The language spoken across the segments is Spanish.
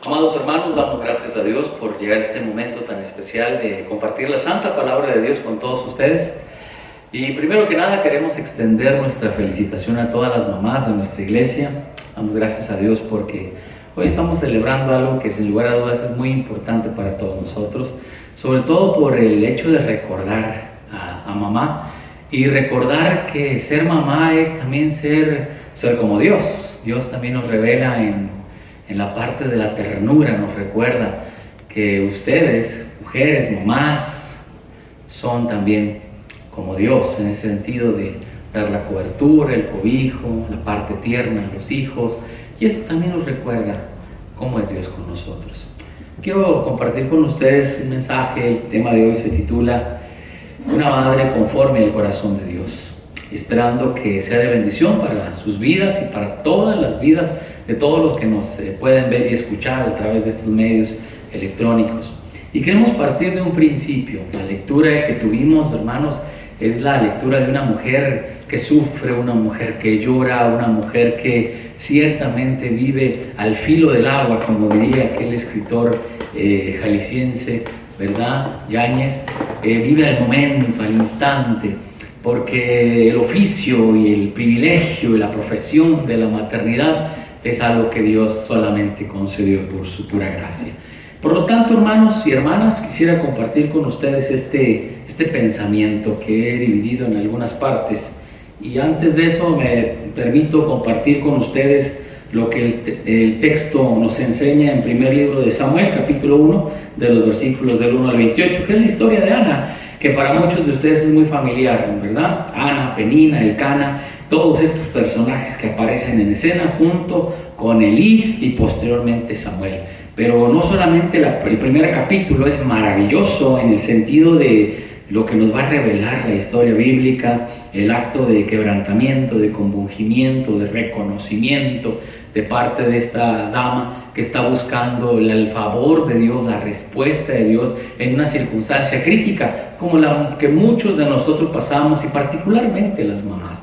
Amados hermanos, damos gracias a Dios por llegar a este momento tan especial de compartir la santa palabra de Dios con todos ustedes. Y primero que nada queremos extender nuestra felicitación a todas las mamás de nuestra iglesia. Damos gracias a Dios porque hoy estamos celebrando algo que sin lugar a dudas es muy importante para todos nosotros, sobre todo por el hecho de recordar a mamá y recordar que ser mamá es también ser como Dios. Dios también nos revela en la parte de la ternura, nos recuerda que ustedes, mujeres, mamás, son también como Dios, en ese sentido de dar la cobertura, el cobijo, la parte tierna a los hijos, y eso también nos recuerda cómo es Dios con nosotros. Quiero compartir con ustedes un mensaje. El tema de hoy se titula Una madre conforme al corazón de Dios, esperando que sea de bendición para sus vidas y para todas las vidas de todos los que nos pueden ver y escuchar a través de estos medios electrónicos. Y queremos partir de un principio. La lectura que tuvimos, hermanos, es la lectura de una mujer que sufre, una mujer que llora, una mujer que ciertamente vive al filo del agua, como diría aquel escritor jalisciense, ¿verdad? Yáñez, vive al momento, al instante, porque el oficio y el privilegio y la profesión de la maternidad es algo que Dios solamente concedió por su pura gracia. Por lo tanto, hermanos y hermanas, quisiera compartir con ustedes este pensamiento que he dividido en algunas partes. Y antes de eso me permito compartir con ustedes lo que el texto nos enseña en primer libro de Samuel, capítulo 1, de los versículos del 1 al 28, que es la historia de Ana, que para muchos de ustedes es muy familiar, ¿verdad? Ana, Penina, Elcana, todos estos personajes que aparecen en escena junto con Elí y posteriormente Samuel. Pero no solamente el primer capítulo es maravilloso en el sentido de lo que nos va a revelar la historia bíblica, el acto de quebrantamiento, de compungimiento, de reconocimiento de parte de esta dama que está buscando el favor de Dios, la respuesta de Dios en una circunstancia crítica como la que muchos de nosotros pasamos y particularmente las mamás.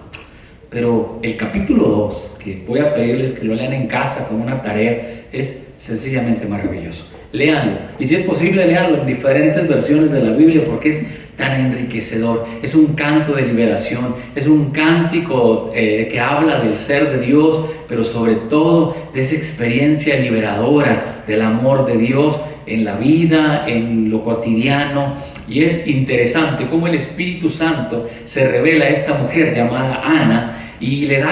Pero el capítulo 2, que voy a pedirles que lo lean en casa como una tarea, es sencillamente maravilloso. Léanlo, y si es posible, léanlo en diferentes versiones de la Biblia porque es tan enriquecedor. Es un canto de liberación, es un cántico que habla del ser de Dios, pero sobre todo de esa experiencia liberadora del amor de Dios en la vida, en lo cotidiano. Y es interesante cómo el Espíritu Santo se revela a esta mujer llamada Ana y le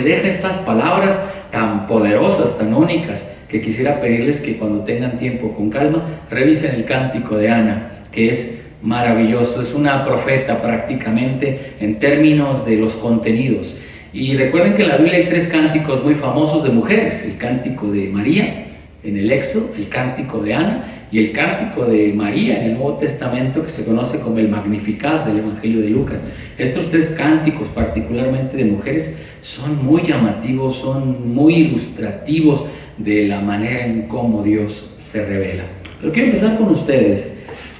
deja estas palabras tan poderosas, tan únicas, que quisiera pedirles que cuando tengan tiempo con calma revisen el cántico de Ana, que es maravilloso. Es una profeta prácticamente en términos de los contenidos. Y recuerden que en la Biblia hay 3 cánticos muy famosos de mujeres: el cántico de María en el Éxodo, el cántico de Ana y el cántico de María en el Nuevo Testamento, que se conoce como el Magnificat del Evangelio de Lucas. Estos 3 cánticos, particularmente de mujeres, son muy llamativos, son muy ilustrativos de la manera en cómo Dios se revela. Pero quiero empezar con ustedes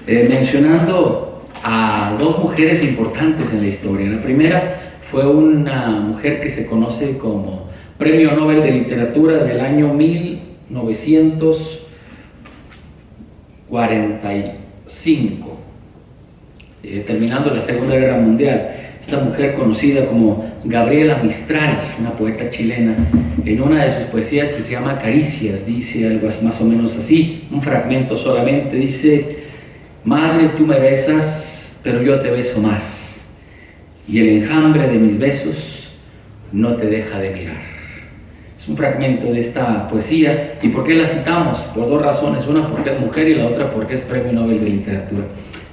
mencionando a 2 mujeres importantes en la historia. La primera fue una mujer que se conoce como Premio Nobel de Literatura del año 1945, terminando la Segunda Guerra Mundial. Esta mujer, conocida como Gabriela Mistral, una poeta chilena, en una de sus poesías que se llama Caricias, dice algo más o menos así, un fragmento solamente, dice: Madre, tú me besas, pero yo te beso más, y el enjambre de mis besos no te deja de mirar. Es un fragmento de esta poesía. ¿Y por qué la citamos? Por 2 razones: una porque es mujer y la otra porque es Premio Nobel de Literatura.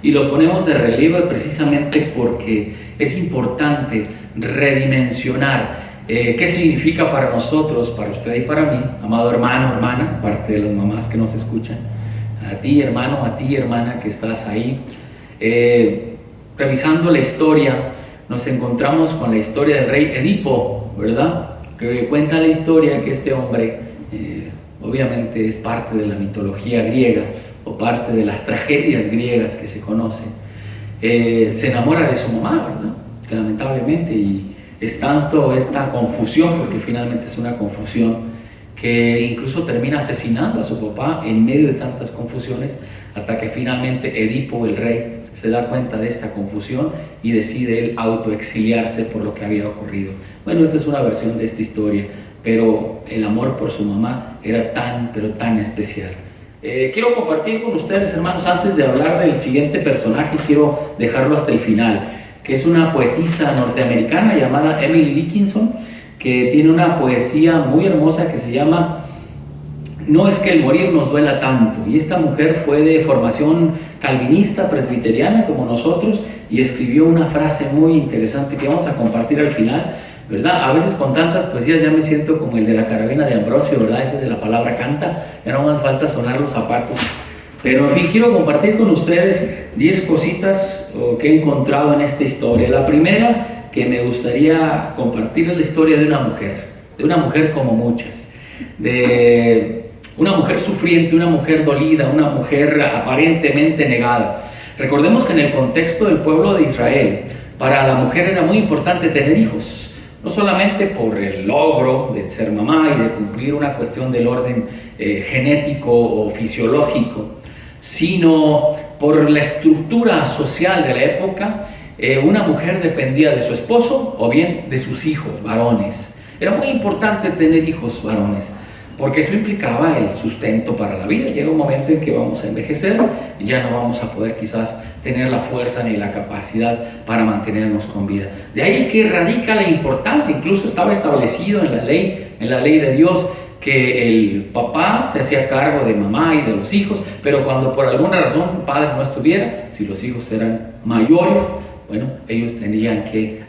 Y lo ponemos de relieve precisamente porque es importante redimensionar qué significa para nosotros, para usted y para mí, amado hermano, hermana, parte de las mamás que nos escuchan, a ti hermano, a ti hermana que estás ahí. Revisando la historia, nos encontramos con la historia del rey Edipo, ¿verdad? Que cuenta la historia que este hombre, obviamente es parte de la mitología griega o parte de las tragedias griegas que se conocen, se enamora de su mamá, ¿verdad? Que lamentablemente, y es tanto esta confusión, porque finalmente es una confusión, que incluso termina asesinando a su papá en medio de tantas confusiones, hasta que finalmente Edipo, el rey, se da cuenta de esta confusión y decide él autoexiliarse por lo que había ocurrido. Bueno, esta es una versión de esta historia, pero el amor por su mamá era tan, pero tan especial. Quiero compartir con ustedes, hermanos, antes de hablar del siguiente personaje, quiero dejarlo hasta el final, que es una poetisa norteamericana llamada Emily Dickinson, que tiene una poesía muy hermosa que se llama No es que el morir nos duela tanto. Y esta mujer fue de formación calvinista, presbiteriana como nosotros, y escribió una frase muy interesante que vamos a compartir al final, ¿verdad? A veces con tantas poesías ya me siento como el de la carabina de Ambrosio, ¿verdad? Ese de la palabra canta, ya no me falta sonar los zapatos. Pero en fin, quiero compartir con ustedes 10 cositas que he encontrado en esta historia. La primera que me gustaría compartir es la historia de una mujer como muchas, de una mujer sufriente, una mujer dolida, una mujer aparentemente negada. Recordemos que en el contexto del pueblo de Israel, para la mujer era muy importante tener hijos, no solamente por el logro de ser mamá y de cumplir una cuestión del orden genético o fisiológico, sino por la estructura social de la época. Una mujer dependía de su esposo o bien de sus hijos varones. Era muy importante tener hijos varones, porque eso implicaba el sustento para la vida. Llega un momento en que vamos a envejecer y ya no vamos a poder quizás tener la fuerza ni la capacidad para mantenernos con vida. De ahí que radica la importancia, incluso estaba establecido en la ley de Dios, que el papá se hacía cargo de mamá y de los hijos, pero cuando por alguna razón el padre no estuviera, si los hijos eran mayores, bueno, ellos tenían que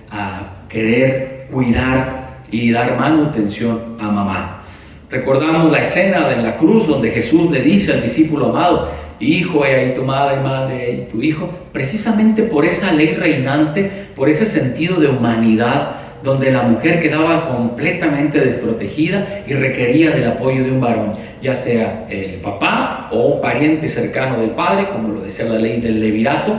querer cuidar y dar manutención a mamá. Recordamos la escena de la cruz donde Jesús le dice al discípulo amado: hijo, he ahí tu madre, madre, he ahí tu hijo. Precisamente por esa ley reinante, por ese sentido de humanidad, donde la mujer quedaba completamente desprotegida y requería del apoyo de un varón, ya sea el papá o un pariente cercano del padre, como lo decía la ley del levirato,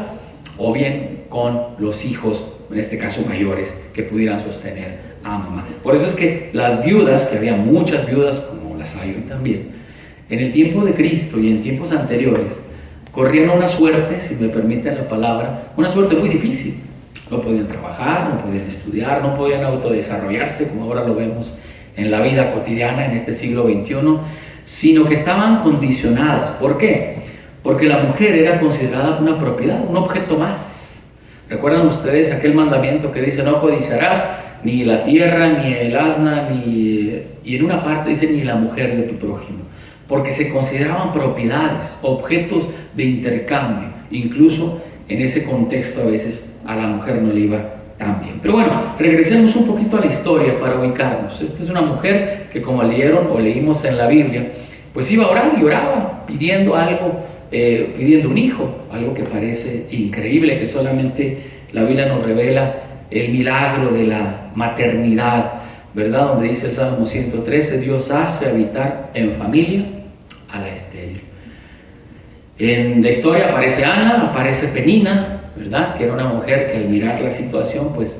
o bien con los hijos, en este caso mayores, que pudieran sostener a mamá. Por eso es que las viudas, que había muchas viudas, como las hay hoy también, en el tiempo de Cristo y en tiempos anteriores, corrían una suerte, si me permiten la palabra, una suerte muy difícil. No podían trabajar, no podían estudiar, no podían autodesarrollarse, como ahora lo vemos en la vida cotidiana en este siglo XXI, sino que estaban condicionadas. ¿Por qué? Porque la mujer era considerada una propiedad, un objeto más. ¿Recuerdan ustedes aquel mandamiento que dice: no codiciarás ni la tierra, ni el asna, y en una parte dice: ni la mujer de tu prójimo? Porque se consideraban propiedades, objetos de intercambio. Incluso en ese contexto a veces a la mujer no le iba tan bien. Pero bueno, regresemos un poquito a la historia para ubicarnos. Esta es una mujer que, como leímos en la Biblia, pues iba a orar y oraba pidiendo algo, pidiendo un hijo, algo que parece increíble, que solamente la Biblia nos revela el milagro de la maternidad, ¿verdad? Donde dice el Salmo 113, Dios hace habitar en familia a la estéril. En la historia aparece Ana, aparece Penina, ¿verdad? Que era una mujer que al mirar la situación, pues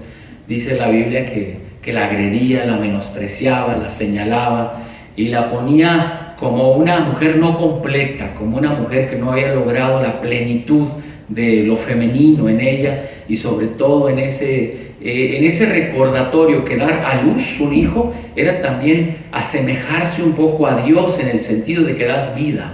dice la Biblia que la agredía, la menospreciaba, la señalaba y la ponía como una mujer no completa, como una mujer que no había logrado la plenitud de lo femenino en ella, y sobre todo en ese recordatorio que dar a luz un hijo era también asemejarse un poco a Dios, en el sentido de que das vida.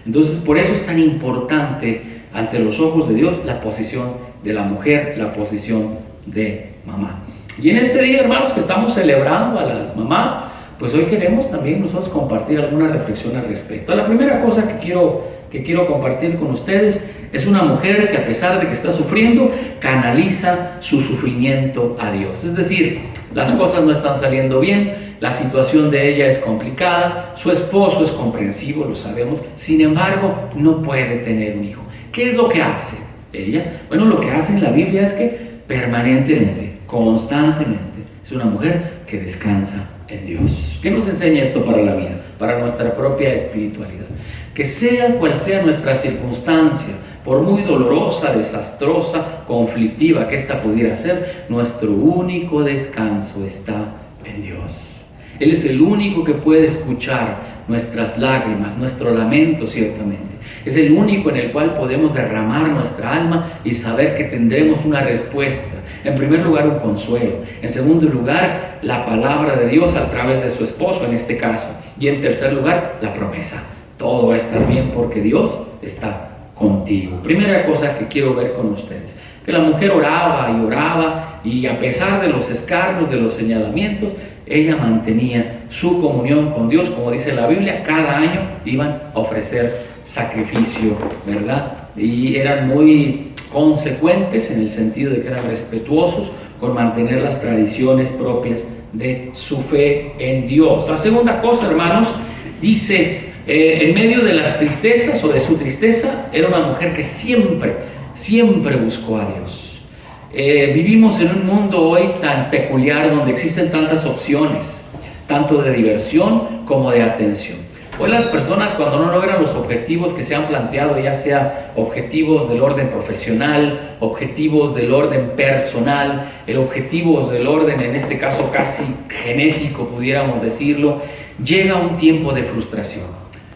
Entonces, por eso es tan importante ante los ojos de Dios la posición de la mujer, la posición de mamá. Y en este día, hermanos, que estamos celebrando a las mamás, pues hoy queremos también nosotros compartir alguna reflexión al respecto. La primera cosa que quiero compartir con ustedes es una mujer que, a pesar de que está sufriendo, canaliza su sufrimiento a Dios. Es decir, las cosas no están saliendo bien, la situación de ella es complicada, su esposo es comprensivo, lo sabemos, sin embargo, no puede tener un hijo. ¿Qué es lo que hace ella? Bueno, lo que hace en la Biblia es que permanentemente, constantemente, es una mujer que descansa en Dios. ¿Qué nos enseña esto para la vida, para nuestra propia espiritualidad? Que sea cual sea nuestra circunstancia, por muy dolorosa, desastrosa, conflictiva que ésta pudiera ser, nuestro único descanso está en Dios. Él es el único que puede escuchar nuestras lágrimas, nuestro lamento ciertamente. Es el único en el cual podemos derramar nuestra alma y saber que tendremos una respuesta. En primer lugar, un consuelo. En segundo lugar, la palabra de Dios a través de su esposo en este caso. Y en tercer lugar, la promesa. Todo va a estar bien porque Dios está contigo. Primera cosa que quiero ver con ustedes, que la mujer oraba y a pesar de los escarnios, de los señalamientos, ella mantenía su comunión con Dios. Como dice la Biblia, cada año iban a ofrecer sacrificio, ¿verdad? Y eran muy consecuentes en el sentido de que eran respetuosos con mantener las tradiciones propias de su fe en Dios. La segunda cosa, hermanos, dice, en medio de las tristezas o de su tristeza, era una mujer que siempre buscó a Dios. Vivimos en un mundo hoy tan peculiar donde existen tantas opciones, tanto de diversión como de atención. Hoy las personas, cuando no logran los objetivos que se han planteado, ya sea objetivos del orden profesional, objetivos del orden personal, objetivos del orden, en este caso casi genético, pudiéramos decirlo, llega un tiempo de frustración,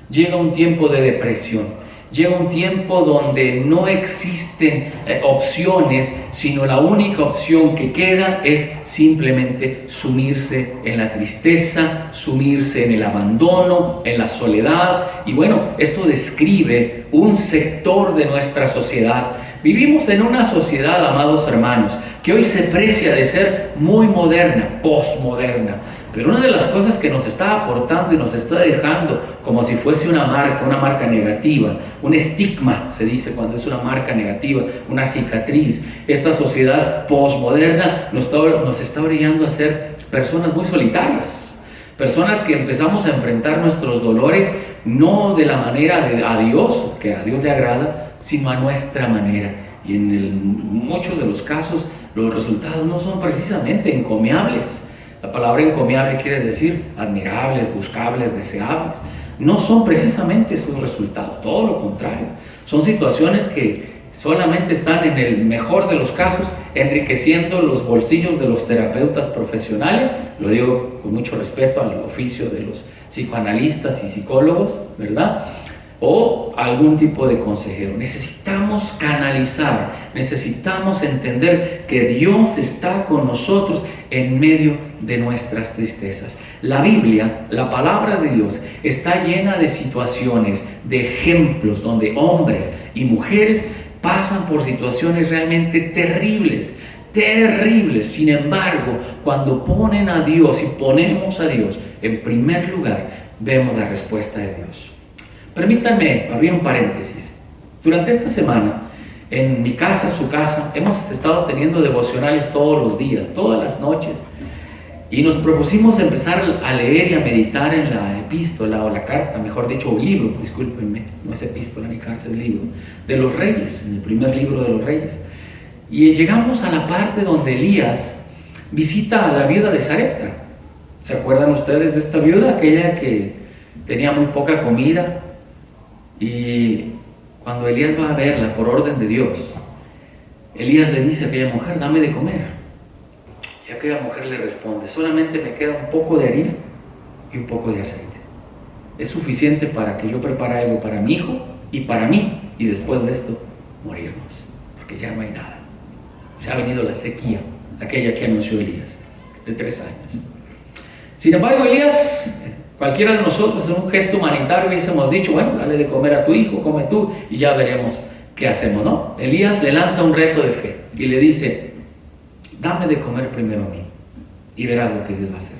llega un tiempo de depresión. Llega un tiempo donde no existen opciones, sino la única opción que queda es simplemente sumirse en la tristeza, sumirse en el abandono, en la soledad. Y bueno, esto describe un sector de nuestra sociedad. Vivimos en una sociedad, amados hermanos, que hoy se precia de ser muy moderna, posmoderna. Pero una de las cosas que nos está aportando y nos está dejando como si fuese una marca negativa, un estigma, se dice cuando es una marca negativa, una cicatriz. Esta sociedad posmoderna nos está orillando a ser personas muy solitarias, personas que empezamos a enfrentar nuestros dolores no de la manera de a Dios, que a Dios le agrada, sino a nuestra manera. Y en muchos de los casos los resultados no son precisamente encomiables. La palabra encomiable quiere decir admirables, buscables, deseables. No son precisamente esos resultados, todo lo contrario. Son situaciones que solamente están, en el mejor de los casos, enriqueciendo los bolsillos de los terapeutas profesionales. Lo digo con mucho respeto al oficio de los psicoanalistas y psicólogos, ¿verdad? O algún tipo de consejero. Necesitamos canalizar, necesitamos entender que Dios está con nosotros en medio de nuestras tristezas. La Biblia, la palabra de Dios, está llena de situaciones, de ejemplos donde hombres y mujeres pasan por situaciones realmente terribles. Sin embargo, cuando ponen a Dios y ponemos a Dios en primer lugar, vemos la respuesta de Dios. Permítanme abrir un paréntesis. Durante esta semana, en mi casa, su casa, hemos estado teniendo devocionales todos los días, todas las noches, y nos propusimos empezar a leer y a meditar en la epístola o la carta, mejor dicho, o libro, discúlpenme, no es epístola ni carta, es libro, de los reyes, en el primer libro de los reyes. Y llegamos a la parte donde Elías visita a la viuda de Sarepta. ¿Se acuerdan ustedes de esta viuda? Aquella que tenía muy poca comida. Y cuando Elías va a verla por orden de Dios, Elías le dice a aquella mujer, dame de comer. Y aquella mujer le responde, solamente me queda un poco de harina y un poco de aceite. Es suficiente para que yo prepare algo para mi hijo y para mí, y después de esto, morirnos, porque ya no hay nada. Se ha venido la sequía, aquella que anunció Elías, de 3 años. Sin embargo, Elías, cualquiera de nosotros, en un gesto humanitario hubiésemos dicho, bueno, dale de comer a tu hijo, come tú, y ya veremos qué hacemos, ¿no? Elías le lanza un reto de fe y le dice, dame de comer primero a mí y verás lo que Dios va a hacer.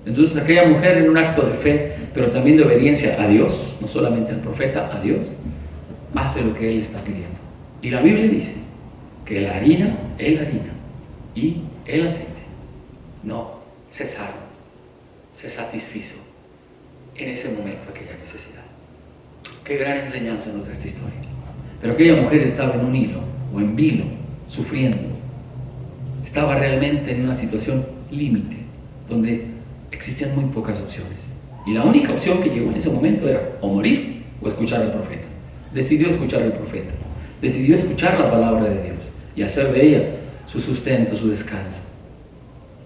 Entonces aquella mujer, en un acto de fe, pero también de obediencia a Dios, no solamente al profeta, a Dios, hace lo que él está pidiendo. Y la Biblia dice que la harina y el aceite no cesaron, se satisfizo en ese momento aquella necesidad. Qué gran enseñanza nos da esta historia. Pero aquella mujer estaba en un hilo o en vilo, sufriendo. Estaba realmente en una situación límite, donde existían muy pocas opciones. Y la única opción que llegó en ese momento era o morir o escuchar al profeta. Decidió escuchar al profeta. Decidió escuchar la palabra de Dios y hacer de ella su sustento, su descanso.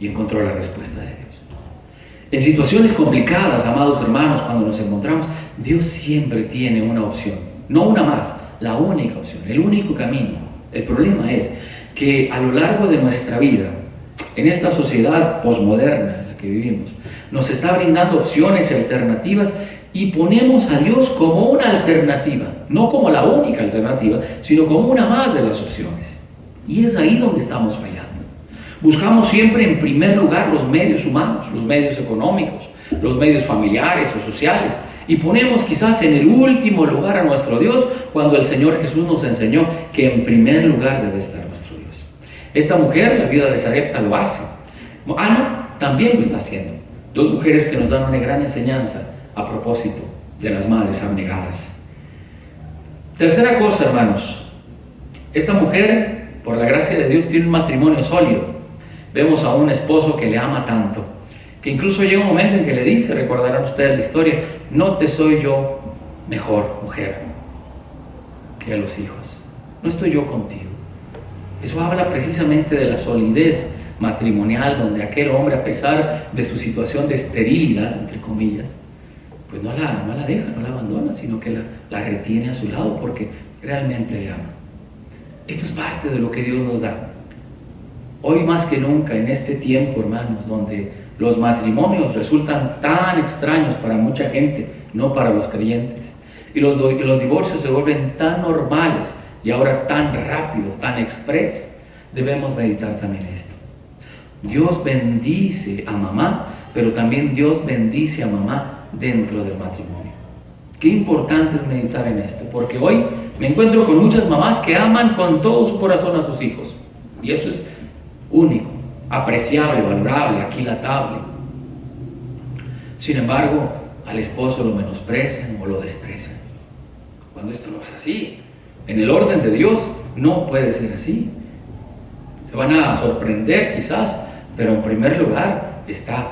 Y encontró la respuesta de Dios. En situaciones complicadas, amados hermanos, cuando nos encontramos, Dios siempre tiene una opción, no una más, la única opción, el único camino. El problema es que a lo largo de nuestra vida, en esta sociedad posmoderna en la que vivimos, nos está brindando opciones y alternativas y ponemos a Dios como una alternativa, no como la única alternativa, sino como una más de las opciones. Y es ahí donde estamos fallando. Buscamos siempre en primer lugar los medios humanos, los medios económicos, los medios familiares o sociales, y ponemos quizás en el último lugar a nuestro Dios, cuando el Señor Jesús nos enseñó que en primer lugar debe estar nuestro Dios. Esta mujer, la viuda de Sarepta, lo hace. Ana también lo está haciendo. Dos mujeres que nos dan una gran enseñanza a propósito de las madres abnegadas. Tercera cosa, hermanos, esta mujer, por la gracia de Dios, tiene un matrimonio sólido. Vemos a un esposo que le ama tanto, que incluso llega un momento en que le dice, recordarán ustedes la historia, no te soy yo mejor mujer que a los hijos, no estoy yo contigo. Eso habla precisamente de la solidez matrimonial, donde aquel hombre, a pesar de su situación de esterilidad, entre comillas, pues no la deja, no la abandona, sino que la retiene a su lado porque realmente le ama. Esto es parte de lo que Dios nos da. Hoy más que nunca, en este tiempo, hermanos, donde los matrimonios resultan tan extraños para mucha gente, no para los creyentes, y los divorcios se vuelven tan normales y ahora tan rápidos, tan express, debemos meditar también esto. Dios bendice a mamá, pero también Dios bendice a mamá dentro del matrimonio. Qué importante es meditar en esto, porque hoy me encuentro con muchas mamás que aman con todo su corazón a sus hijos, y eso es único, apreciable, valorable, aquilatable. Sin embargo, al esposo lo menosprecian o lo desprecian, cuando esto no es así. En el orden de Dios no puede ser así. Se van a sorprender quizás, pero en primer lugar está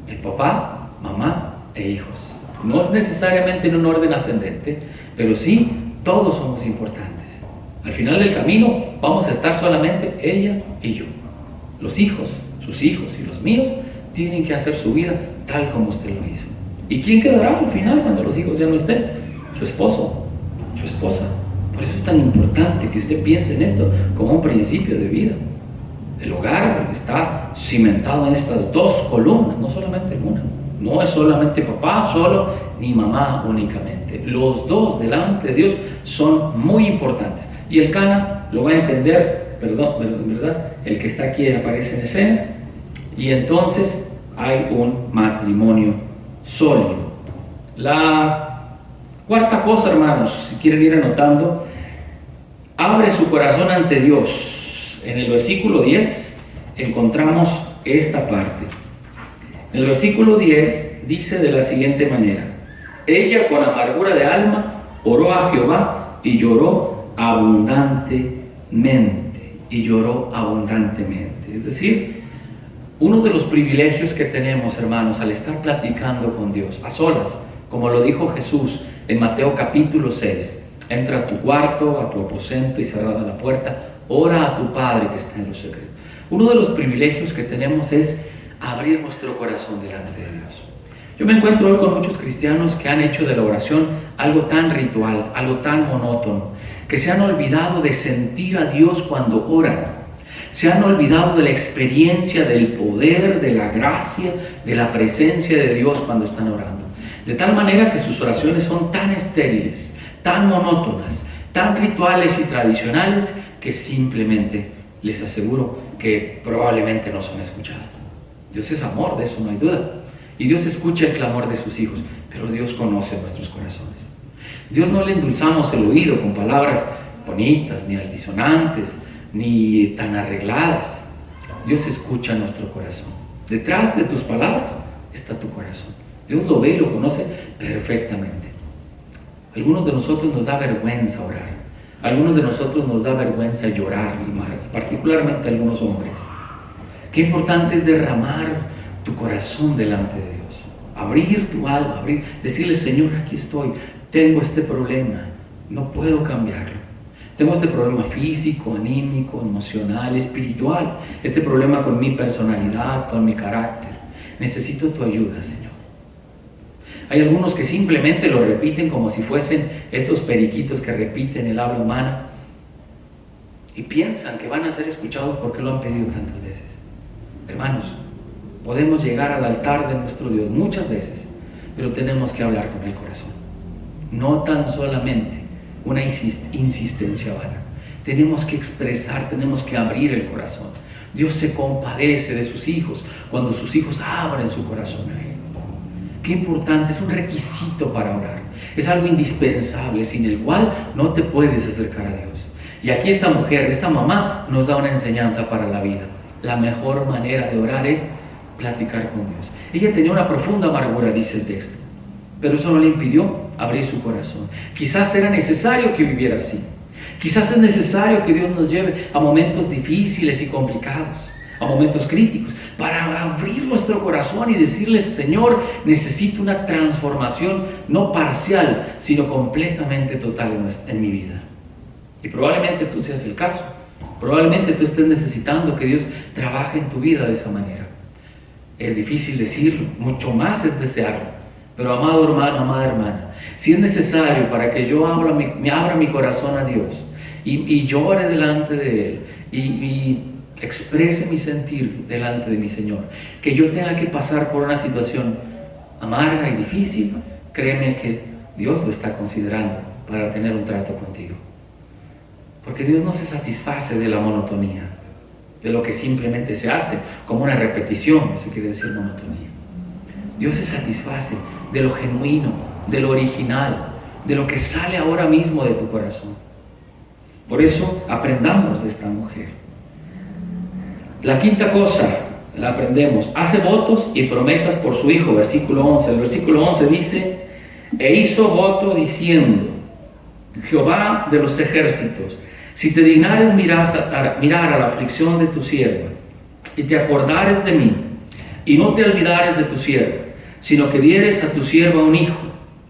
el papá, mamá e hijos. No es necesariamente en un orden ascendente, pero sí, todos somos importantes. Al final del camino vamos a estar solamente ella y yo. Los hijos, sus hijos y los míos tienen que hacer su vida tal como usted lo hizo. ¿Y quién quedará al final cuando los hijos ya no estén? Su esposo, su esposa. Por eso es tan importante que usted piense en esto como un principio de vida. El hogar está cimentado en estas dos columnas, no solamente en una. No es solamente papá solo, ni mamá únicamente. Los dos delante de Dios son muy importantes. Y el Cana lo va a entender, ¿verdad? El que está aquí aparece en escena. Y entonces hay un matrimonio sólido. La cuarta cosa, hermanos, si quieren ir anotando, abre su corazón ante Dios. En el versículo 10 encontramos esta parte. En el versículo 10 dice de la siguiente manera: ella con amargura de alma oró a Jehová y lloró abundantemente. Y lloró abundantemente. Es decir, uno de los privilegios que tenemos, hermanos, al estar platicando con Dios a solas, como lo dijo Jesús en Mateo capítulo 6, entra a tu cuarto, a tu aposento y cerrada la puerta, ora a tu Padre que está en lo secreto. Uno de los privilegios que tenemos es abrir nuestro corazón delante de Dios. Yo me encuentro hoy con muchos cristianos que han hecho de la oración algo tan ritual, algo tan monótono, que se han olvidado de sentir a Dios cuando oran. Se han olvidado de la experiencia del poder, de la gracia, de la presencia de Dios cuando están orando. De tal manera que sus oraciones son tan estériles, tan monótonas, tan rituales y tradicionales, que simplemente les aseguro que probablemente no son escuchadas. Dios es amor, de eso no hay duda. Y Dios escucha el clamor de sus hijos, pero Dios conoce nuestros corazones. Dios no le endulzamos el oído con palabras bonitas, ni altisonantes, ni tan arregladas. Dios escucha nuestro corazón. Detrás de tus palabras está tu corazón. Dios lo ve y lo conoce perfectamente. Algunos de nosotros nos da vergüenza orar. Algunos de nosotros nos da vergüenza llorar, y particularmente algunos hombres. Qué importante es derramar tu corazón delante de Dios. Abrir tu alma, decirle: Señor, aquí estoy. Tengo este problema, no puedo cambiarlo. Tengo este problema físico, anímico, emocional, espiritual. Este problema con mi personalidad, con mi carácter. necesito tu ayuda, Señor. Hay algunos que simplemente lo repiten como si fuesen estos periquitos que repiten el habla humana y piensan que van a ser escuchados porque lo han pedido tantas veces. Hermanos, podemos llegar al altar de nuestro Dios muchas veces, pero tenemos que hablar con el corazón. No tan solamente una insistencia vana. Tenemos que expresar, tenemos que abrir el corazón. Dios se compadece de sus hijos cuando sus hijos abren su corazón a Él. Qué importante, es un requisito para orar. Es algo indispensable, sin el cual no te puedes acercar a Dios. Y aquí esta mujer, esta mamá, nos da una enseñanza para la vida. La mejor manera de orar es platicar con Dios. Ella tenía una profunda amargura, dice el texto, pero eso no le impidió abrir su corazón. Quizás era necesario que viviera así. Quizás es necesario que Dios nos lleve a momentos difíciles y complicados, a momentos críticos, para abrir nuestro corazón y decirle: Señor, necesito una transformación no parcial, sino completamente total en mi vida. Y probablemente tú seas el caso. Probablemente tú estés necesitando que Dios trabaje en tu vida de esa manera. Es difícil decirlo, mucho más es desearlo. Pero amado hermano, amada hermana, si es necesario para que yo abra mi corazón a Dios y llore delante de Él y exprese mi sentir delante de mi Señor, que yo tenga que pasar por una situación amarga y difícil, créeme que Dios lo está considerando para tener un trato contigo. Porque Dios no se satisface de la monotonía, de lo que simplemente se hace, como una repetición, eso quiere decir monotonía. Dios se satisface de lo genuino, de lo original, de lo que sale ahora mismo de tu corazón. Por eso aprendamos de esta mujer. La quinta cosa, la aprendemos: hace votos y promesas por su hijo, versículo 11. El versículo 11 dice: e hizo voto diciendo: Jehová de los ejércitos, si te dignares mirar a la aflicción de tu sierva, y te acordares de mí, y no te olvidares de tu sierva, sino que dieres a tu sierva un hijo,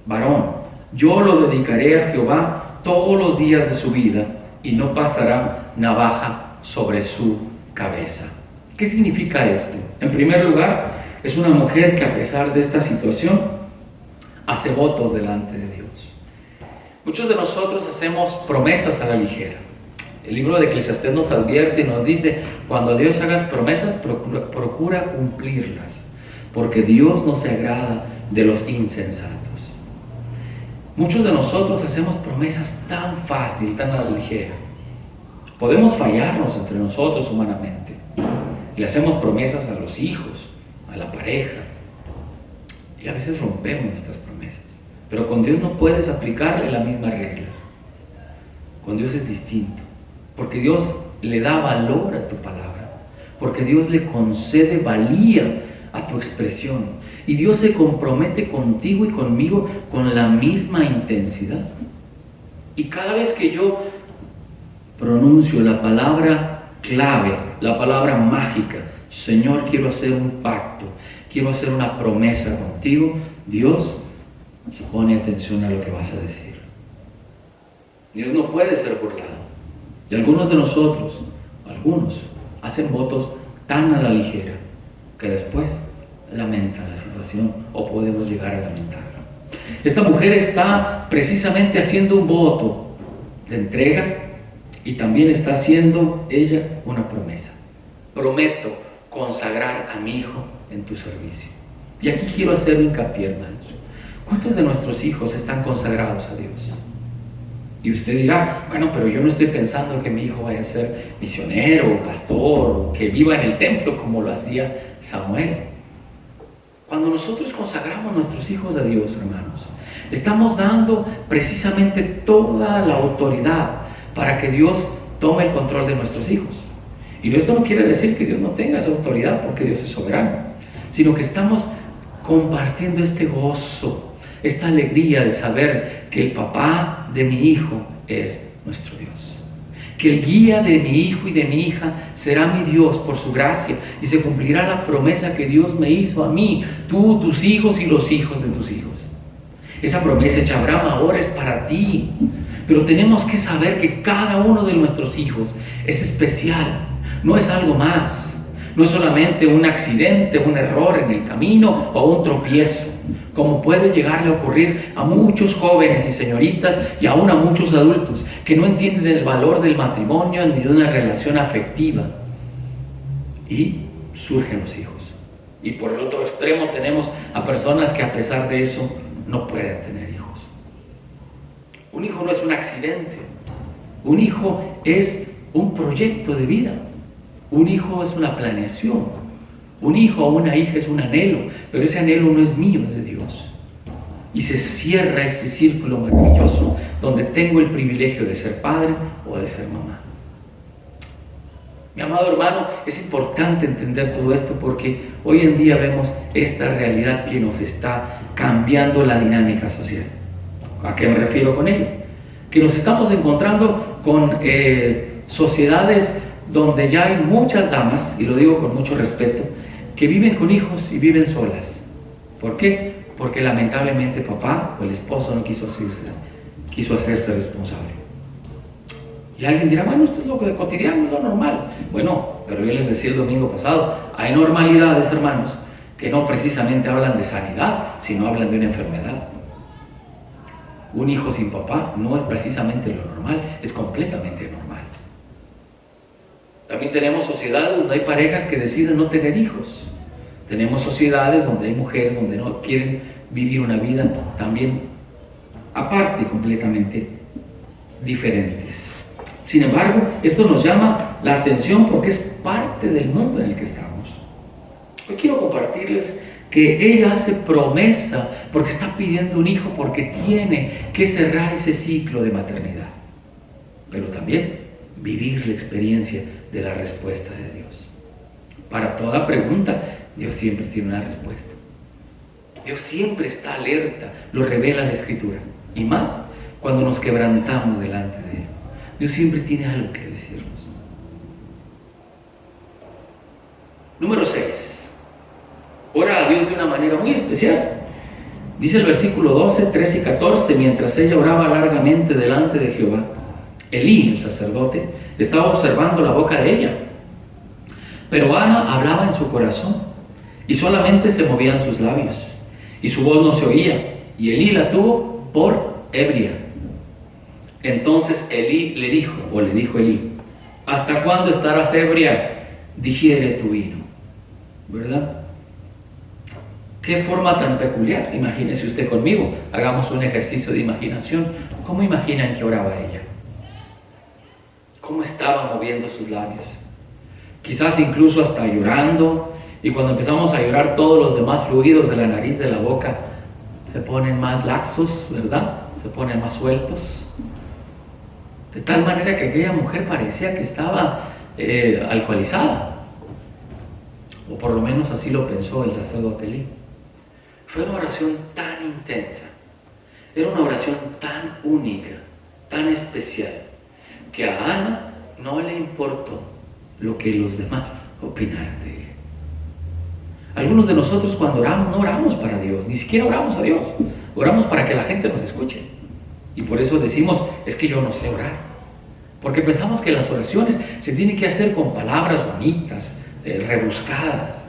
varón, yo lo dedicaré a Jehová todos los días de su vida, y no pasará navaja sobre su cabeza. ¿Qué significa esto? En primer lugar, es una mujer que, a pesar de esta situación, hace votos delante de Dios. Muchos de nosotros hacemos promesas a la ligera. El libro de Eclesiastés nos advierte y nos dice: cuando a Dios hagas promesas, procura cumplirlas, porque Dios no se agrada de los insensatos. Muchos de nosotros hacemos promesas tan fácil, tan a la ligera. Podemos fallarnos entre nosotros humanamente. Le hacemos promesas a los hijos, a la pareja, y a veces rompemos estas promesas. Pero con Dios no puedes aplicarle la misma regla. Con Dios es distinto, porque Dios le da valor a tu palabra, porque Dios le concede valía a tu expresión, y Dios se compromete contigo y conmigo con la misma intensidad. Y cada vez que yo pronuncio la palabra clave, la palabra mágica: Señor, quiero hacer un pacto, quiero hacer una promesa contigo, Dios pone atención a lo que vas a decir. Dios no puede ser burlado. Y algunos de nosotros, hacen votos tan a la ligera que después lamentan la situación, o podemos llegar a lamentarla. Esta mujer está precisamente haciendo un voto de entrega, y también está haciendo ella una promesa: prometo consagrar a mi hijo en tu servicio. Y aquí quiero hacer hincapié, hermanos. ¿Cuántos de nuestros hijos están consagrados a Dios? Y usted dirá: bueno, pero yo no estoy pensando que mi hijo vaya a ser misionero, pastor, o que viva en el templo como lo hacía Samuel. Cuando nosotros consagramos nuestros hijos a Dios, hermanos, estamos dando precisamente toda la autoridad para que Dios tome el control de nuestros hijos. Y esto no quiere decir que Dios no tenga esa autoridad, porque Dios es soberano, sino que estamos compartiendo este gozo, esta alegría de saber que el papá de mi hijo es nuestro Dios, que el guía de mi hijo y de mi hija será mi Dios por su gracia, y se cumplirá la promesa que Dios me hizo a mí, tú, tus hijos y los hijos de tus hijos. Esa promesa hecha a Abraham ahora es para ti, pero tenemos que saber que cada uno de nuestros hijos es especial, no es algo más. no es solamente un accidente, un error en el camino o un tropiezo, como puede llegarle a ocurrir a muchos jóvenes y señoritas y aún a muchos adultos que no entienden el valor del matrimonio ni de una relación afectiva. Y surgen los hijos. Y por el otro extremo tenemos a personas que a pesar de eso no pueden tener hijos. Un hijo no es un accidente. Un hijo es un proyecto de vida. Un hijo es una planeación. Un hijo o una hija es un anhelo, pero ese anhelo no es mío, es de Dios. Y se cierra ese círculo maravilloso donde tengo el privilegio de ser padre o de ser mamá. Mi amado hermano, es importante entender todo esto porque hoy en día vemos esta realidad que nos está cambiando la dinámica social. ¿A qué me refiero con ello? Que nos estamos encontrando con sociedades donde ya hay muchas damas, y lo digo con mucho respeto, que viven con hijos y viven solas. ¿Por qué? Porque lamentablemente papá o el esposo no quiso hacerse responsable. Y alguien dirá, bueno, esto es lo cotidiano, es lo normal. Bueno, pero yo les decía el domingo pasado, hay normalidades, hermanos, que no precisamente hablan de sanidad, sino hablan de una enfermedad. Un hijo sin papá no es precisamente lo normal, es completamente normal. También tenemos sociedades donde hay parejas que deciden no tener hijos. Tenemos sociedades donde hay mujeres donde no quieren vivir una vida también aparte, completamente diferentes. Sin embargo, esto nos llama la atención porque es parte del mundo en el que estamos. Hoy quiero compartirles que ella hace promesa porque está pidiendo un hijo, porque tiene que cerrar ese ciclo de maternidad, pero también vivir la experiencia de la respuesta de Dios. Para toda pregunta, Dios siempre tiene una respuesta. Dios siempre está alerta, lo revela la Escritura, y más cuando nos quebrantamos delante de Él. Dios siempre tiene algo que decirnos. Número 6. Ora a Dios de una manera muy especial. Dice el versículo 12, 13 y 14, mientras ella oraba largamente delante de Jehová, Elí, el sacerdote, estaba observando la boca de ella. Pero Ana hablaba en su corazón y solamente se movían sus labios y su voz no se oía, y Elí la tuvo por ebria. Entonces Elí le dijo Elí, ¿hasta cuándo estarás ebria? Digiere tu vino. ¿Verdad? Qué forma tan peculiar. Imagínese usted conmigo, hagamos un ejercicio de imaginación. ¿Cómo imaginan que oraba ella? ¿Cómo estaba moviendo sus labios? Quizás incluso hasta llorando, y cuando empezamos a llorar todos los demás fluidos de la nariz, de la boca, se ponen más laxos, ¿verdad? Se ponen más sueltos. De tal manera que aquella mujer parecía que estaba alcoholizada, o por lo menos así lo pensó el sacerdote Elí. Fue una oración tan intensa, era una oración tan única, tan especial, que a Ana no le importó lo que los demás opinaran de ella. Algunos de nosotros cuando oramos, no oramos para Dios, ni siquiera oramos a Dios, oramos para que la gente nos escuche. Y por eso decimos, es que yo no sé orar. Porque pensamos que las oraciones se tienen que hacer con palabras bonitas, rebuscadas.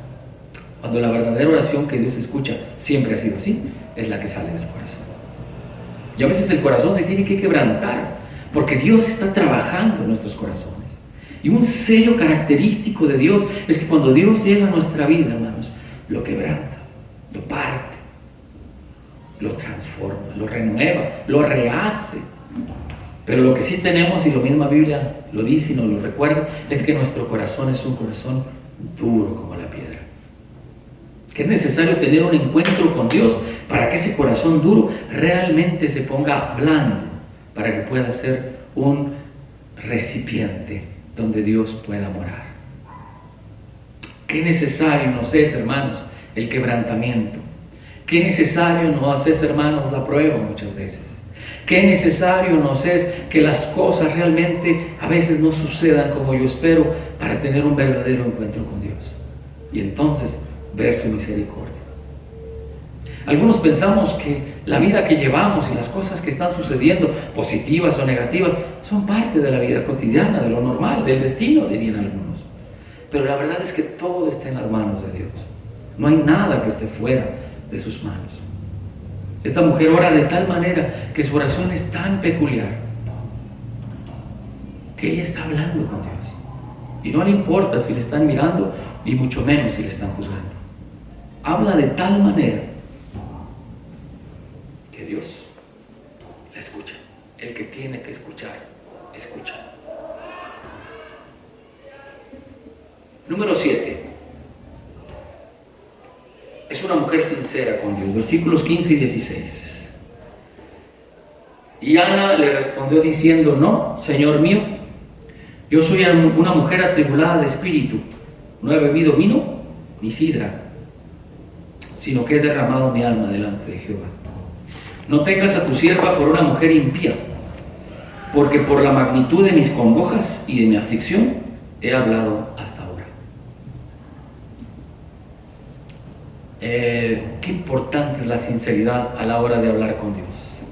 Cuando la verdadera oración que Dios escucha siempre ha sido así, es la que sale del corazón. Y a veces el corazón se tiene que quebrantar, porque Dios está trabajando en nuestros corazones. Y un sello característico de Dios es que cuando Dios llega a nuestra vida, hermanos, lo quebranta, lo parte, lo transforma, lo renueva, lo rehace. Pero lo que sí tenemos, y la misma Biblia lo dice y nos lo recuerda, es que nuestro corazón es un corazón duro como la piedra. Que es necesario tener un encuentro con Dios para que ese corazón duro realmente se ponga blando, para que pueda ser un recipiente donde Dios pueda morar. Qué necesario nos es, hermanos, el quebrantamiento. Qué necesario nos es, hermanos, la prueba muchas veces. Qué necesario nos es que las cosas realmente a veces no sucedan como yo espero para tener un verdadero encuentro con Dios. Y entonces ver su misericordia. Algunos pensamos que la vida que llevamos y las cosas que están sucediendo, positivas o negativas, son parte de la vida cotidiana, de lo normal, del destino, dirían algunos. Pero la verdad es que todo está en las manos de Dios. No hay nada que esté fuera de sus manos. Esta mujer ora de tal manera que su oración es tan peculiar que ella está hablando con Dios. Y no le importa si le están mirando y mucho menos si le están juzgando. Habla de tal manera que Dios la escucha. El que tiene que escuchar, escucha. Número 7. Es una mujer sincera con Dios. Versículos 15 y 16. Y Ana le respondió diciendo: no, Señor mío, yo soy una mujer atribulada de espíritu. No he bebido vino ni sidra, sino que he derramado mi alma delante de Jehová. No tengas a tu sierva por una mujer impía, porque por la magnitud de mis congojas y de mi aflicción he hablado hasta ahora. Qué importante es la sinceridad a la hora de hablar con Dios.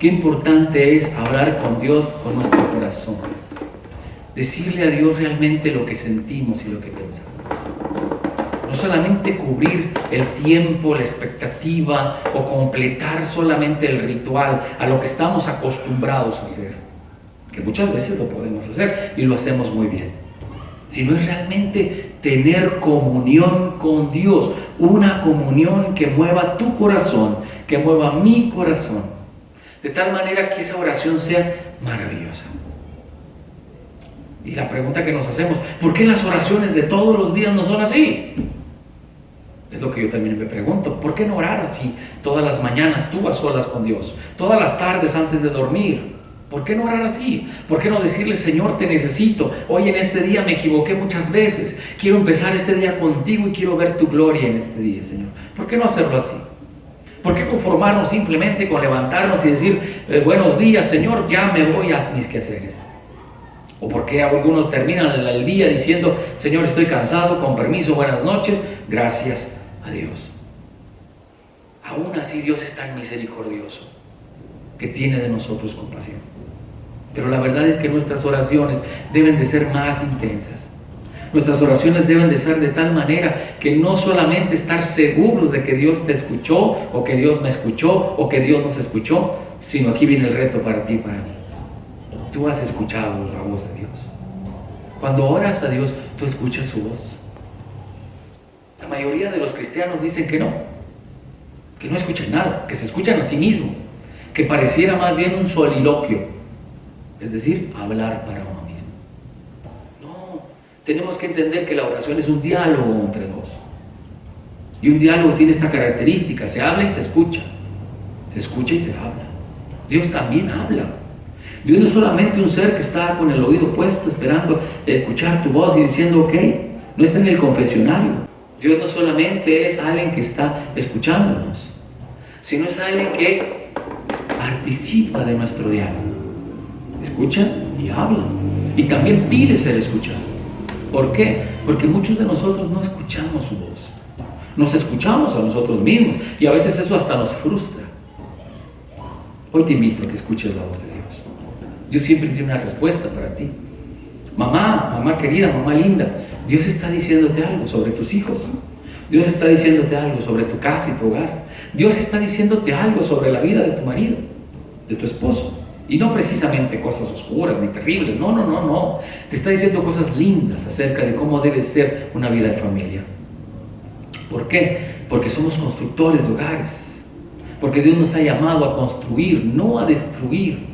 Qué importante es hablar con Dios con nuestro corazón. Decirle a Dios realmente lo que sentimos y lo que pensamos. No solamente cubrir el tiempo, la expectativa o completar solamente el ritual a lo que estamos acostumbrados a hacer, que muchas veces lo podemos hacer y lo hacemos muy bien, sino es realmente tener comunión con Dios, una comunión que mueva tu corazón, que mueva mi corazón, de tal manera que esa oración sea maravillosa. Y la pregunta que nos hacemos: ¿por qué las oraciones de todos los días no son así? Es lo que yo también me pregunto. ¿Por qué no orar así todas las mañanas tú a solas con Dios? Todas las tardes antes de dormir. ¿Por qué no orar así? ¿Por qué no decirle: Señor, te necesito? Hoy en este día me equivoqué muchas veces. Quiero empezar este día contigo y quiero ver tu gloria en este día, Señor. ¿Por qué no hacerlo así? ¿Por qué conformarnos simplemente con levantarnos y decir: buenos días, Señor, ya me voy a mis quehaceres? ¿O por qué algunos terminan el día diciendo: Señor, estoy cansado, con permiso, buenas noches, gracias a Dios? Aún así Dios es tan misericordioso que tiene de nosotros compasión. Pero la verdad es que nuestras oraciones deben de ser más intensas. Nuestras oraciones deben de ser de tal manera que no solamente estar seguros de que Dios te escuchó, o que Dios me escuchó, o que Dios nos escuchó, sino aquí viene el reto para ti y para mí. Tú has escuchado la voz de Dios. Cuando oras a Dios, tú escuchas su voz. La mayoría de los cristianos dicen que no escuchan nada, que se escuchan a sí mismos, que pareciera más bien un soliloquio, es decir, hablar para uno mismo. No, tenemos que entender que la oración es un diálogo entre dos. Y un diálogo tiene esta característica: se habla y se escucha y se habla. Dios también habla. Dios no es solamente un ser que está con el oído puesto esperando escuchar tu voz y diciendo ok, no está en el confesionario. Dios no solamente es alguien que está escuchándonos, sino es alguien que participa de nuestro diálogo. Escucha y habla, y también pide ser escuchado. ¿Por qué? Porque muchos de nosotros no escuchamos su voz, nos escuchamos a nosotros mismos, y a veces eso hasta nos frustra. Hoy te invito a que escuches la voz de Dios. Dios siempre tiene una respuesta para ti. Mamá querida, mamá linda, Dios está diciéndote algo sobre tus hijos. Dios está diciéndote algo sobre tu casa y tu hogar. Dios está diciéndote algo sobre la vida de tu marido, de tu esposo. Y no precisamente cosas oscuras ni terribles, no. Te está diciendo cosas lindas acerca de cómo debe ser una vida en familia. ¿Por qué? Porque somos constructores de hogares. Porque Dios nos ha llamado a construir, no a destruir.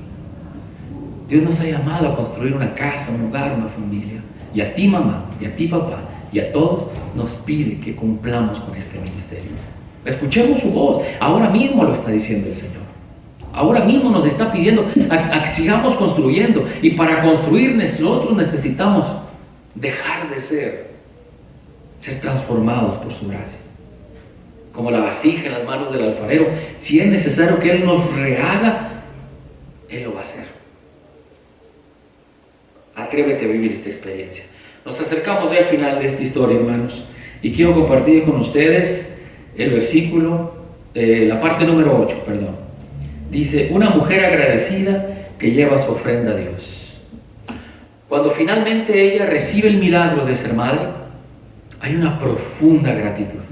Dios nos ha llamado a construir una casa, un hogar, una familia. Y a ti, mamá, y a ti, papá, y a todos nos pide que cumplamos con este ministerio. Escuchemos su voz. Ahora mismo lo está diciendo el Señor. Ahora mismo nos está pidiendo a que sigamos construyendo. Y para construir nosotros necesitamos dejar de ser transformados por su gracia. Como la vasija en las manos del alfarero, si es necesario que Él nos rehaga, Él lo va a hacer. Atrévete a vivir esta experiencia. Nos acercamos ya al final de esta historia, hermanos, y quiero compartir con ustedes el versículo, la parte número 8, perdón. Dice: una mujer agradecida que lleva su ofrenda a Dios. Cuando finalmente ella recibe el milagro de ser madre, hay una profunda gratitud,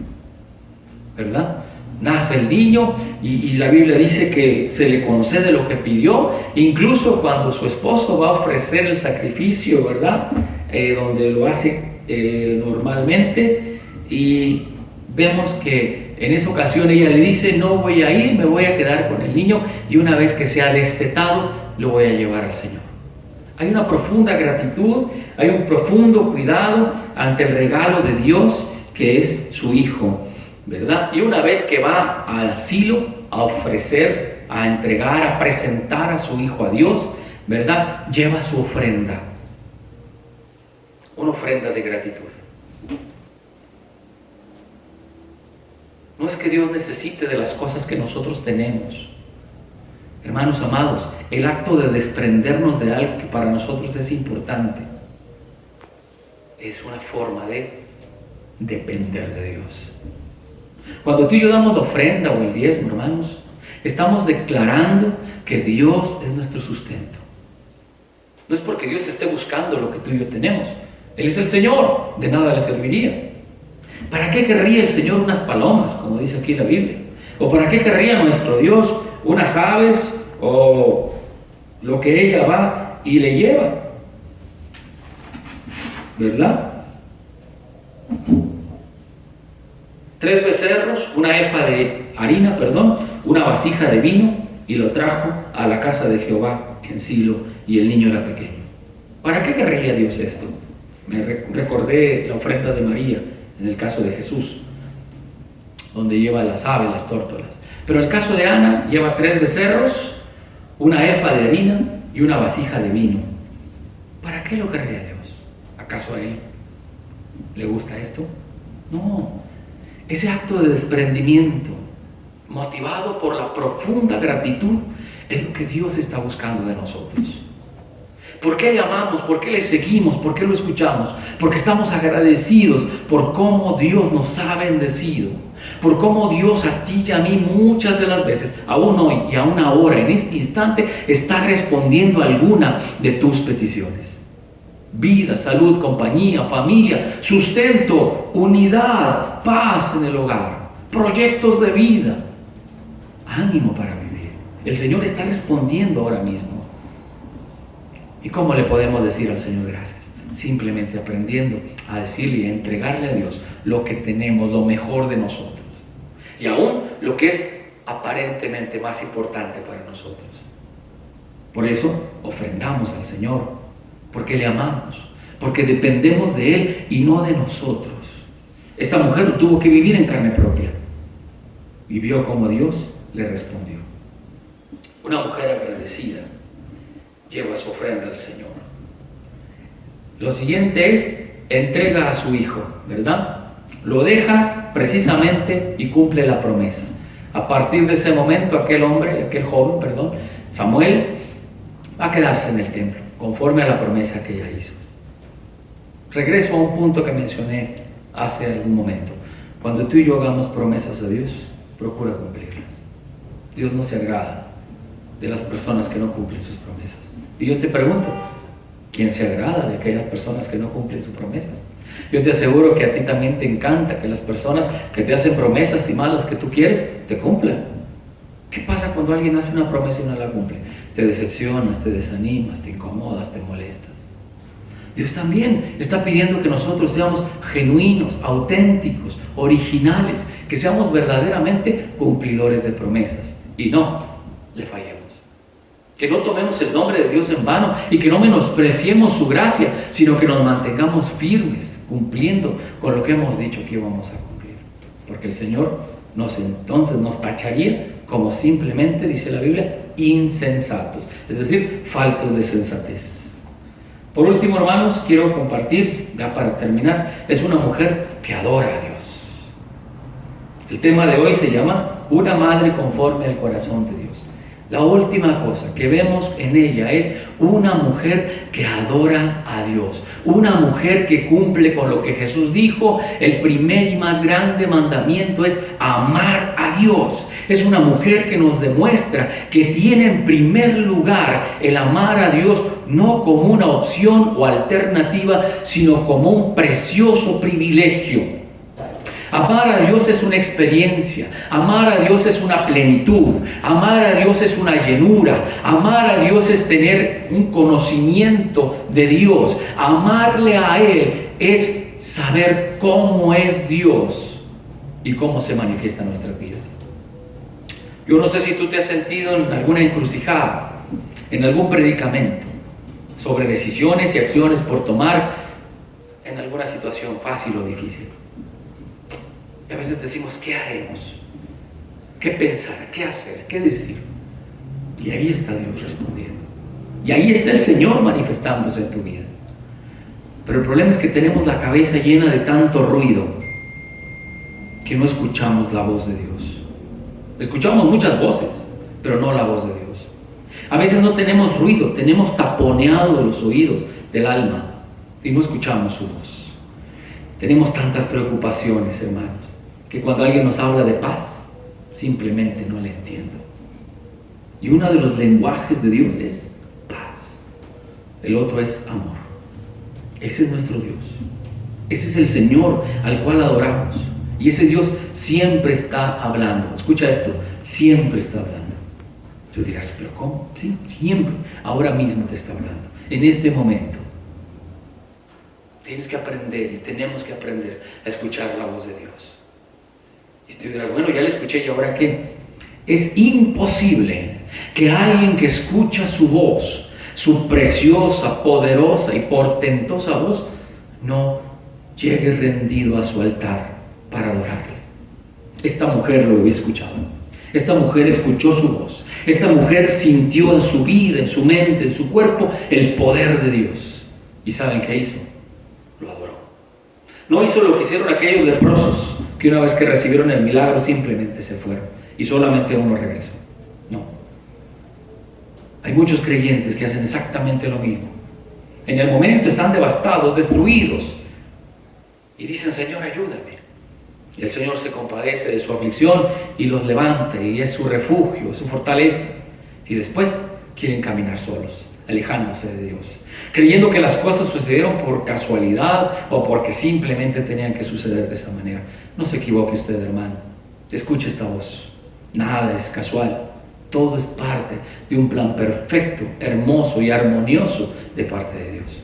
¿verdad? Nace el niño y la Biblia dice que se le concede lo que pidió, incluso cuando su esposo va a ofrecer el sacrificio, ¿verdad? Donde lo hace normalmente, y vemos que en esa ocasión ella le dice: no voy a ir, me voy a quedar con el niño, y una vez que sea destetado lo voy a llevar al Señor. Hay una profunda gratitud, hay un profundo cuidado ante el regalo de Dios que es su hijo, ¿verdad? Y una vez que va al asilo a ofrecer, a entregar, a presentar a su hijo a Dios, ¿verdad? Lleva su ofrenda, una ofrenda de gratitud. No es que Dios necesite de las cosas que nosotros tenemos. Hermanos amados, el acto de desprendernos de algo que para nosotros es importante es una forma de depender de Dios. Cuando tú y yo damos la ofrenda o el diezmo, hermanos, estamos declarando que Dios es nuestro sustento. No es porque Dios esté buscando lo que tú y yo tenemos. Él es el Señor, de nada le serviría. ¿Para qué querría el Señor unas palomas, como dice aquí la Biblia? ¿O para qué querría nuestro Dios unas aves o lo que ella va y le lleva? ¿Verdad? 3 becerros, una efa de harina, una vasija de vino, y lo trajo a la casa de Jehová en Silo, y el niño era pequeño. ¿Para qué querría Dios esto? Me recordé la ofrenda de María en el caso de Jesús, donde lleva las aves, las tórtolas. Pero en el caso de Ana, lleva 3 becerros, una efa de harina y una vasija de vino. ¿Para qué lo querría Dios? ¿Acaso a Él le gusta esto? No. Ese acto de desprendimiento, motivado por la profunda gratitud, es lo que Dios está buscando de nosotros. ¿Por qué le amamos? ¿Por qué le seguimos? ¿Por qué lo escuchamos? Porque estamos agradecidos por cómo Dios nos ha bendecido, por cómo Dios a ti y a mí muchas de las veces, aún hoy y aún ahora, en este instante, está respondiendo a alguna de tus peticiones. Vida, salud, compañía, familia, sustento, unidad, paz en el hogar, proyectos de vida, ánimo para vivir. El Señor está respondiendo ahora mismo. ¿Y cómo le podemos decir al Señor gracias? Simplemente aprendiendo a decirle y a entregarle a Dios lo que tenemos, lo mejor de nosotros, y aún lo que es aparentemente más importante para nosotros. Por eso ofrendamos al Señor, porque le amamos, porque dependemos de Él y no de nosotros. Esta mujer tuvo que vivir en carne propia y vio cómo Dios le respondió. Una mujer agradecida lleva su ofrenda al Señor. Lo siguiente es: entrega a su hijo, ¿verdad? Lo deja precisamente y cumple la promesa. A partir de ese momento, aquel joven, Samuel, va a quedarse en el templo, conforme a la promesa que ella hizo. Regreso a un punto que mencioné hace algún momento. Cuando tú y yo hagamos promesas a Dios, procura cumplirlas. Dios no se agrada de las personas que no cumplen sus promesas. Y yo te pregunto, ¿quién se agrada de aquellas personas que no cumplen sus promesas? Yo te aseguro que a ti también te encanta que las personas que te hacen promesas y malas que tú quieres, te cumplan. ¿Qué pasa cuando alguien hace una promesa y no la cumple? Te decepcionas, te desanimas, te incomodas, te molestas. Dios también está pidiendo que nosotros seamos genuinos, auténticos, originales, que seamos verdaderamente cumplidores de promesas y no le fallemos. Que no tomemos el nombre de Dios en vano y que no menospreciemos su gracia, sino que nos mantengamos firmes, cumpliendo con lo que hemos dicho que íbamos a cumplir. Porque el Señor entonces nos tacharía como simplemente, dice la Biblia, insensatos, es decir, faltos de sensatez. Por último, hermanos, quiero compartir, ya para terminar, es una mujer que adora a Dios. El tema de hoy se llama una madre conforme al corazón de Dios. La última cosa que vemos en ella es una mujer que adora a Dios, una mujer que cumple con lo que Jesús dijo. El primer y más grande mandamiento es amar a a Dios. Es una mujer que nos demuestra que tiene en primer lugar el amar a Dios no como una opción o alternativa, sino como un precioso privilegio. Amar a Dios es una experiencia, amar a Dios es una plenitud, amar a Dios es una llenura, amar a Dios es tener un conocimiento de Dios, amarle a Él es saber cómo es Dios y cómo se manifiesta en nuestras vidas. Yo no sé si tú te has sentido en alguna encrucijada, en algún predicamento, sobre decisiones y acciones por tomar en alguna situación fácil o difícil. Y a veces decimos, ¿qué haremos? ¿Qué pensar? ¿Qué hacer? ¿Qué decir? Y ahí está Dios respondiendo. Y ahí está el Señor manifestándose en tu vida. Pero el problema es que tenemos la cabeza llena de tanto ruido que no escuchamos la voz de Dios. Escuchamos muchas voces, pero no la voz de Dios. A veces no tenemos ruido, tenemos taponeados los oídos del alma y no escuchamos su voz. Tenemos tantas preocupaciones, hermanos, que cuando alguien nos habla de paz, simplemente no le entiendo. Y uno de los lenguajes de Dios es paz. El otro es amor. Ese es nuestro Dios. Ese es el Señor al cual adoramos. Y ese Dios siempre está hablando. Escucha esto, siempre está hablando. Tú dirás, ¿pero cómo? Sí, siempre. Ahora mismo te está hablando. En este momento. Tienes que aprender y tenemos que aprender a escuchar la voz de Dios. Y tú dirás, bueno, ya la escuché, ¿y ahora qué? Es imposible que alguien que escucha su voz, su preciosa, poderosa y portentosa voz, no llegue rendido a su altar para adorarle. Esta mujer lo había escuchado. Esta mujer escuchó su voz. Esta mujer sintió en su vida, en su mente, en su cuerpo, el poder de Dios. ¿Y saben qué hizo? Lo adoró. No hizo lo que hicieron aquellos leprosos, que una vez que recibieron el milagro simplemente se fueron y solamente uno regresó. No. Hay muchos creyentes que hacen exactamente lo mismo. En el momento están devastados, destruidos, y dicen, Señor, ayúdame. Y el Señor se compadece de su aflicción y los levanta, y es su refugio, es su fortaleza. Y después quieren caminar solos, alejándose de Dios, creyendo que las cosas sucedieron por casualidad o porque simplemente tenían que suceder de esa manera. No se equivoque usted, hermano. Escuche esta voz. Nada es casual. Todo es parte de un plan perfecto, hermoso y armonioso de parte de Dios.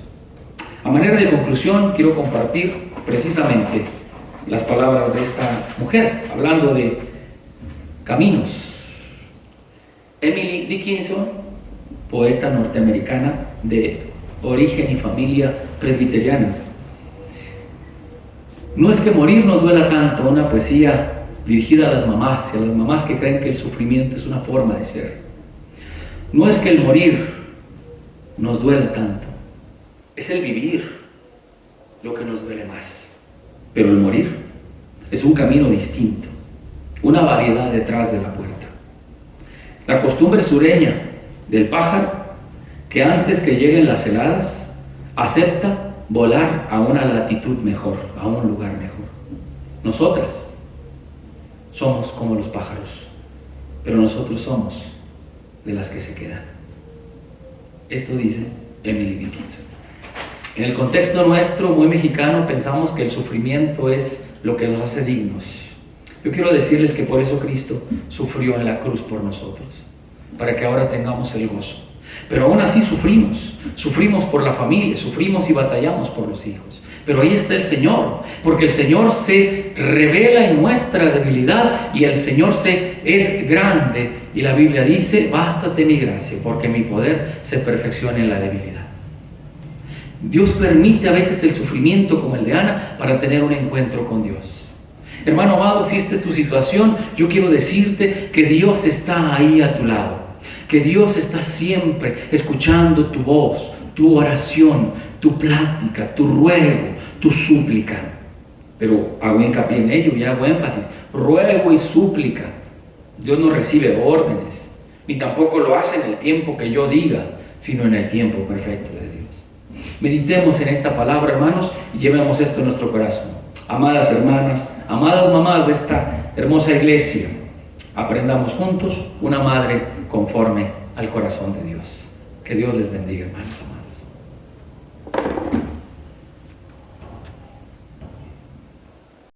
A manera de conclusión, quiero compartir precisamente las palabras de esta mujer, hablando de caminos. Emily Dickinson, poeta norteamericana de origen y familia presbiteriana. No es que morir nos duela tanto, una poesía dirigida a las mamás y a las mamás que creen que el sufrimiento es una forma de ser. No es que el morir nos duela tanto, es el vivir lo que nos duele más. Pero el morir es un camino distinto, una variedad detrás de la puerta. La costumbre sureña del pájaro, que antes que lleguen las heladas, acepta volar a una latitud mejor, a un lugar mejor. Nosotras somos como los pájaros, pero nosotros somos de las que se quedan. Esto dice Emily Dickinson. En el contexto nuestro, muy mexicano, pensamos que el sufrimiento es lo que nos hace dignos. Yo quiero decirles que por eso Cristo sufrió en la cruz por nosotros, para que ahora tengamos el gozo. Pero aún así sufrimos por la familia, sufrimos y batallamos por los hijos. Pero ahí está el Señor, porque el Señor se revela en nuestra debilidad y el Señor es grande. Y la Biblia dice, bástate mi gracia, porque mi poder se perfecciona en la debilidad. Dios permite a veces el sufrimiento como el de Ana para tener un encuentro con Dios. Hermano amado, si esta es tu situación, yo quiero decirte que Dios está ahí a tu lado, que Dios está siempre escuchando tu voz, tu oración, tu plática, tu ruego, tu súplica. Pero hago hincapié en ello y hago énfasis, ruego y súplica. Dios no recibe órdenes, ni tampoco lo hace en el tiempo que yo diga, sino en el tiempo perfecto de Dios. Meditemos en esta palabra, hermanos, y llevemos esto en nuestro corazón. Amadas hermanas, amadas mamás de esta hermosa iglesia, aprendamos juntos una madre conforme al corazón de Dios. Que Dios les bendiga, hermanos.